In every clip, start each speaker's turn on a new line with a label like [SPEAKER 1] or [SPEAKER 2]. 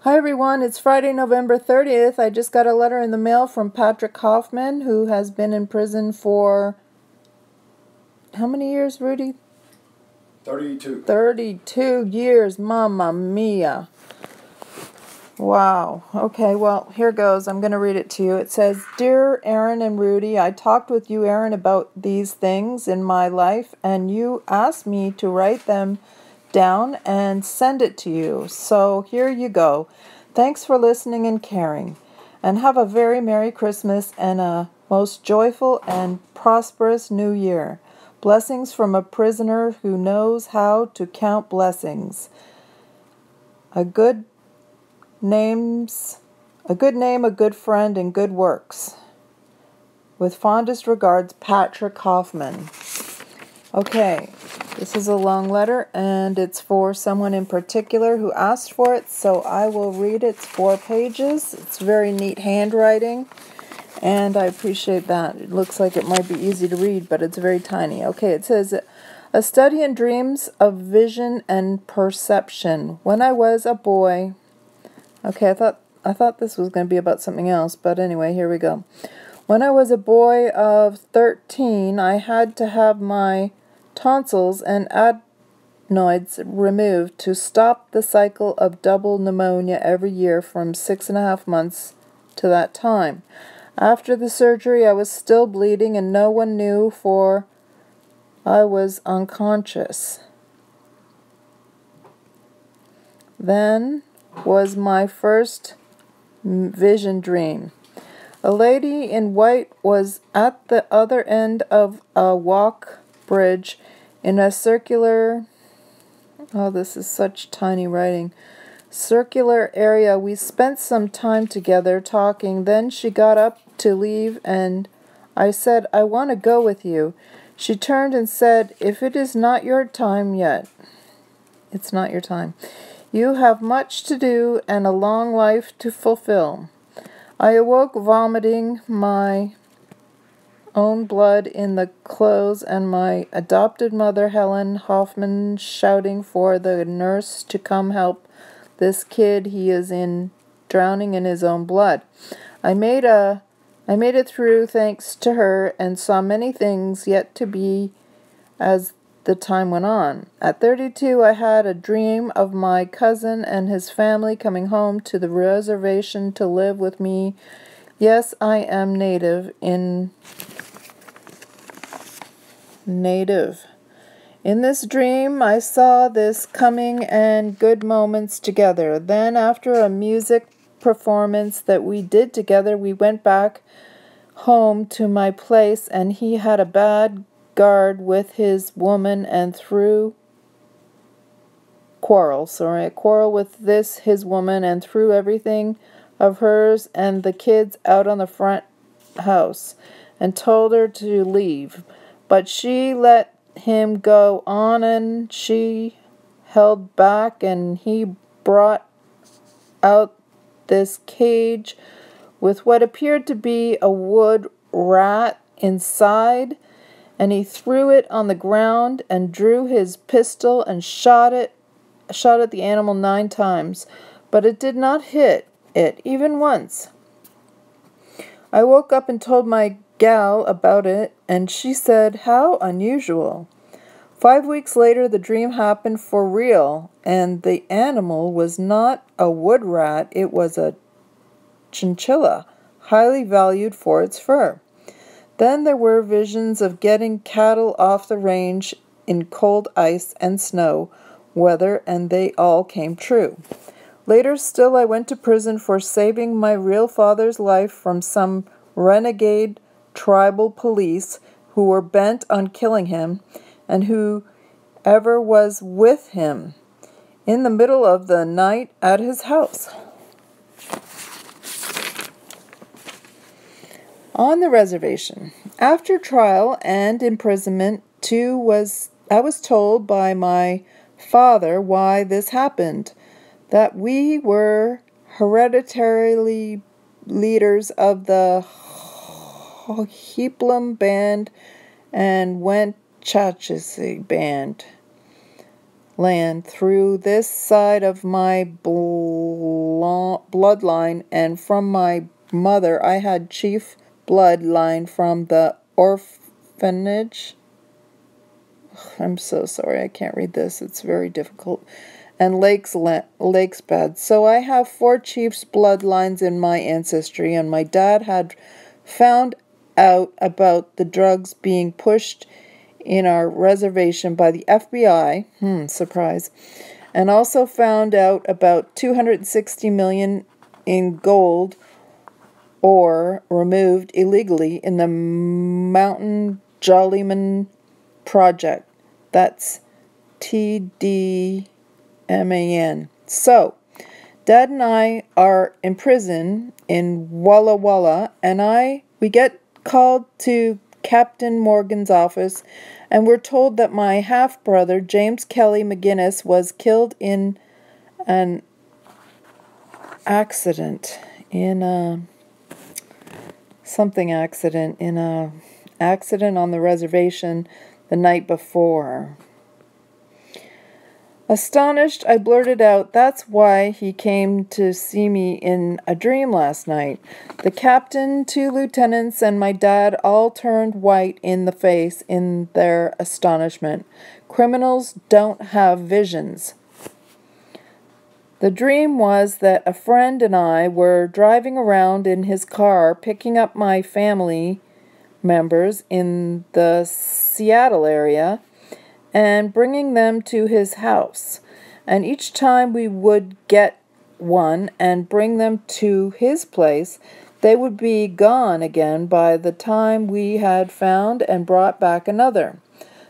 [SPEAKER 1] Hi everyone, it's Friday, November 30th. I just got a letter in the mail from Patrick Hoffman, who has been in prison for how many years, Rudy?
[SPEAKER 2] 32.
[SPEAKER 1] 32 years, mamma mia. Wow. Okay, well, here goes. I'm going to read it to you. It says, Dear Erin and Rudy, I talked with you, Erin, about these things in my life, and you asked me to write them down and send it to you. So here you go. Thanks for listening and caring. And have a very Merry Christmas and a most joyful and prosperous New Year. Blessings from a prisoner who knows how to count blessings. A good name, a good friend, and good works. With fondest regards, Patrick Hoffman. Okay, this is a long letter, and it's for someone in particular who asked for it, so I will read it. It's 4 pages. It's very neat handwriting, and I appreciate that. It looks like it might be easy to read, but it's very tiny. Okay, it says, A study in dreams of vision and perception. When I was a boy... Okay, I thought this was going to be about something else, but anyway, here we go. When I was a boy of 13, I had to have my tonsils and adenoids removed to stop the cycle of double pneumonia every year from 6.5 months to that time. After the surgery, I was still bleeding, and no one knew, for I was unconscious. Then was my first vision dream. A lady in white was at the other end of a walk bridge in a circular, this is such tiny writing, circular area. We spent some time together talking. Then she got up to leave, and I said, I want to go with you. She turned and said, If it is not your time yet, it's not your time. You have much to do and a long life to fulfill. I awoke vomiting my own blood in the clothes, and my adopted mother, Helen Hoffman, shouting for the nurse to come help this kid. He is drowning in his own blood. I made it through thanks to her, and saw many things yet to be as the time went on. At 32, I had a dream of my cousin and his family coming home to the reservation to live with me. Yes, I am native. In this dream, I saw this coming and good moments together. Then, after a music performance that we did together, we went back home to my place, and he had a bad guard with his woman and quarrel with his woman, and threw everything of hers and the kids out on the front house and told her to leave. But she let him go on, and she held back, and he brought out this cage with what appeared to be a wood rat inside, and he threw it on the ground and drew his pistol and shot at the animal 9 times, but it did not hit it even once. I woke up and told my gal about it, and she said, How unusual. 5 weeks later, the dream happened for real, and the animal was not a wood rat, it was a chinchilla, highly valued for its fur. Then there were visions of getting cattle off the range in cold ice and snow weather, and they all came true. Later still, I went to prison for saving my real father's life from some renegade tribal police who were bent on killing him, and whoever was with him, in the middle of the night at his house. On the reservation. After trial and imprisonment, I was told by my father why this happened, that we were hereditarily leaders of the Hoplum band and Wenchachese band. land through this side of my bloodline, and from my mother I had chief bloodline from the orphanage. I'm so sorry, I can't read this. It's very difficult. And lakes bed. So I have 4 chiefs' bloodlines in my ancestry, and my dad had found out about the drugs being pushed in our reservation by the FBI. Surprise. And also found out about 260 million in gold ore removed illegally in the Mountain Jollyman project. That's TDMAN. So, Dad and I are in prison in Walla Walla, and we get called to Captain Morgan's office, and we're told that my half-brother, James Kelly McGinnis, was killed in an accident, in a accident on the reservation the night before. Astonished, I blurted out, "That's why he came to see me in a dream last night." The captain, 2 lieutenants, and my dad all turned white in the face in their astonishment. Criminals don't have visions. The dream was that a friend and I were driving around in his car, picking up my family members in the Seattle area and bringing them to his house. And each time we would get one and bring them to his place, they would be gone again by the time we had found and brought back another.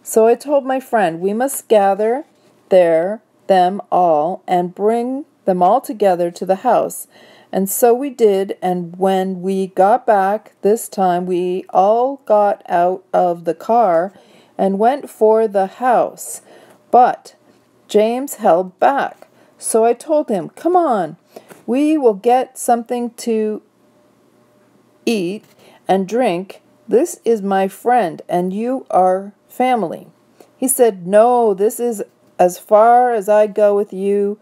[SPEAKER 1] So I told my friend, we must gather them all and bring them all together to the house. And so we did, and when we got back this time, we all got out of the car and went for the house. But James held back. So I told him, "Come on, we will get something to eat and drink. This is my friend, and you are family." He said, "No, this is as far as I go with you.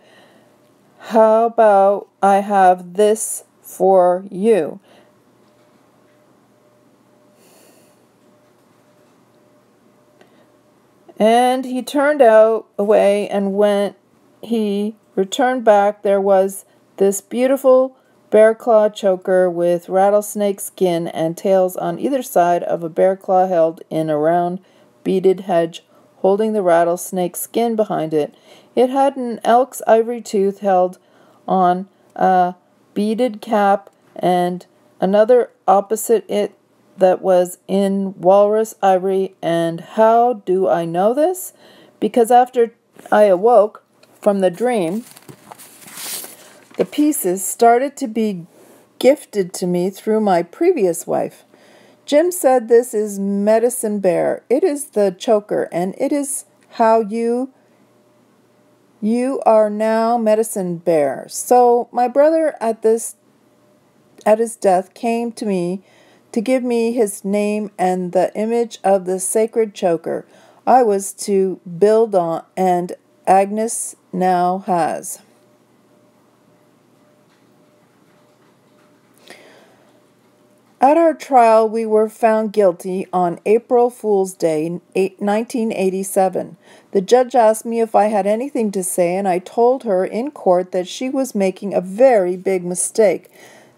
[SPEAKER 1] How about I have this for you?" And he turned away, and when he returned back, there was this beautiful bear claw choker with rattlesnake skin and tails on either side of a bear claw held in a round beaded hedge, holding the rattlesnake skin behind it. It had an elk's ivory tooth held on a beaded cap, and another opposite it that was in walrus ivory. And how do I know this? Because after I awoke from the dream, the pieces started to be gifted to me through my previous wife. Jim said this is medicine bear. It is the choker, and it is how you are now medicine bear. So my brother at his death came to me to give me his name and the image of the sacred choker I was to build on, and Agnes now has. At our trial, we were found guilty on April Fool's Day, 1987. The judge asked me if I had anything to say, and I told her in court that she was making a very big mistake,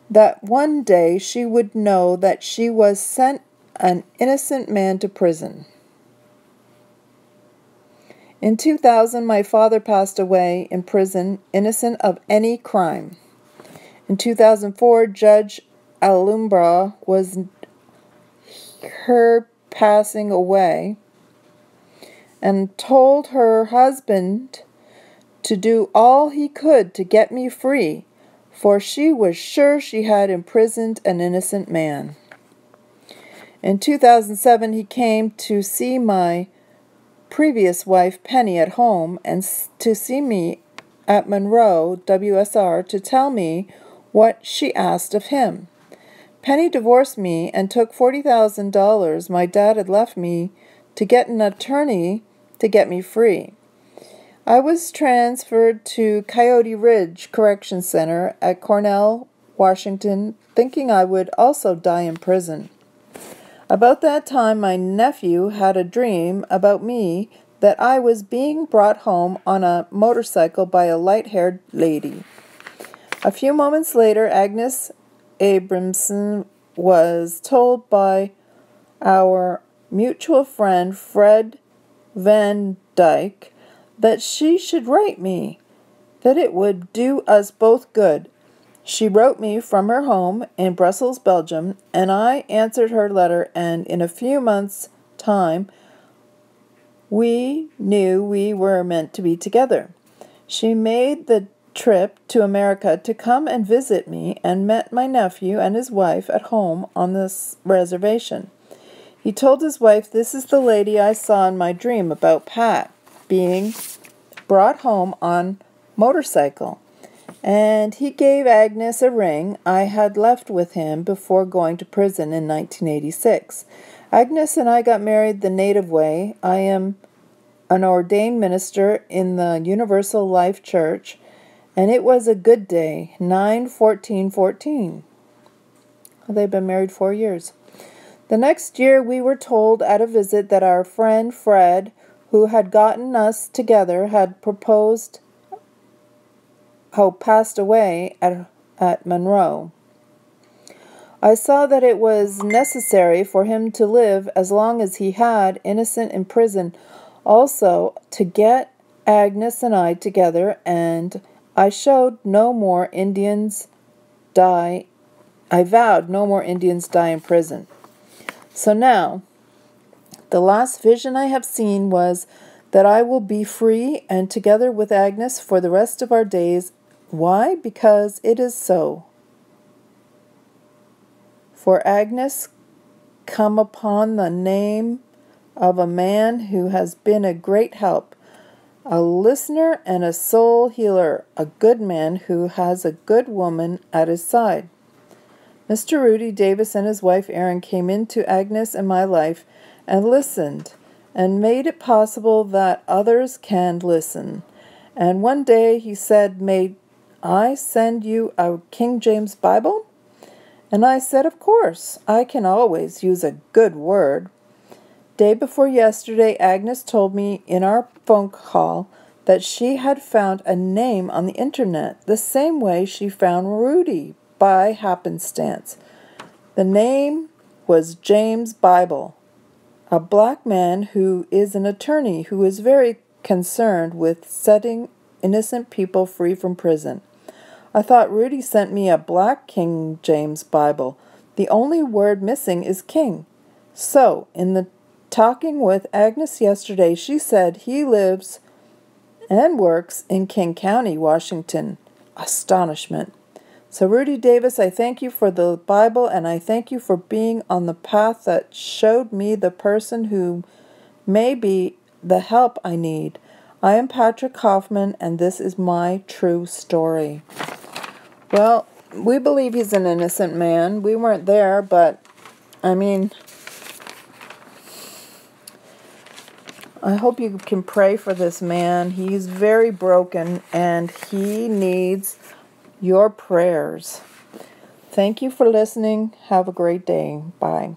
[SPEAKER 1] that one day she would know that she was sent an innocent man to prison. In 2000, my father passed away in prison, innocent of any crime. In 2004, Judge Alumbra was her passing away and told her husband to do all he could to get me free, for she was sure she had imprisoned an innocent man. In 2007, he came to see my previous wife, Penny, at home, and to see me at Monroe, WSR, to tell me what she asked of him. Penny divorced me and took $40,000 my dad had left me to get an attorney to get me free. I was transferred to Coyote Ridge Correction Center at Cornell, Washington, thinking I would also die in prison. About that time, my nephew had a dream about me that I was being brought home on a motorcycle by a light-haired lady. A few moments later, Agnes Abramson was told by our mutual friend Fred Van Dyke that she should write me, that it would do us both good. She wrote me from her home in Brussels, Belgium, and I answered her letter, and in a few months' time we knew we were meant to be together. She made the trip to America to come and visit me and met my nephew and his wife at home on this reservation. He told his wife, "This is the lady I saw in my dream about Pat being brought home on motorcycle." And he gave Agnes a ring I had left with him before going to prison in 1986. Agnes and I got married the native way. I am an ordained minister in the Universal Life Church, and it was a good day, 9/14/14. They've been married 4 years. The next year we were told at a visit that our friend Fred, who had gotten us together, had passed away at Monroe. I saw that it was necessary for him to live as long as he had, innocent in prison, also to get Agnes and I together, and I vowed no more Indians die in prison. So now, the last vision I have seen was that I will be free and together with Agnes for the rest of our days. Why? Because it is so. For Agnes come upon the name of a man who has been a great help, a listener and a soul healer, a good man who has a good woman at his side. Mr. Rudy Davis and his wife Erin came into Agnes and my life and listened and made it possible that others can listen. And one day he said, "May I send you a King James Bible?" And I said, "Of course, I can always use a good word." Day before yesterday, Agnes told me in our phone call that she had found a name on the internet, the same way she found Rudy by happenstance. The name was James Bible, a black man who is an attorney who is very concerned with setting innocent people free from prison. I thought Rudy sent me a black King James Bible. The only word missing is king. So, in the talking with Agnes yesterday, she said he lives and works in King County, Washington. Astonishment. So, Rudy Davis, I thank you for the Bible, and I thank you for being on the path that showed me the person who may be the help I need. I am Patrick Hoffman, and this is my true story. Well, we believe he's an innocent man. We weren't there, but, I hope you can pray for this man. He's very broken, and he needs your prayers. Thank you for listening. Have a great day. Bye.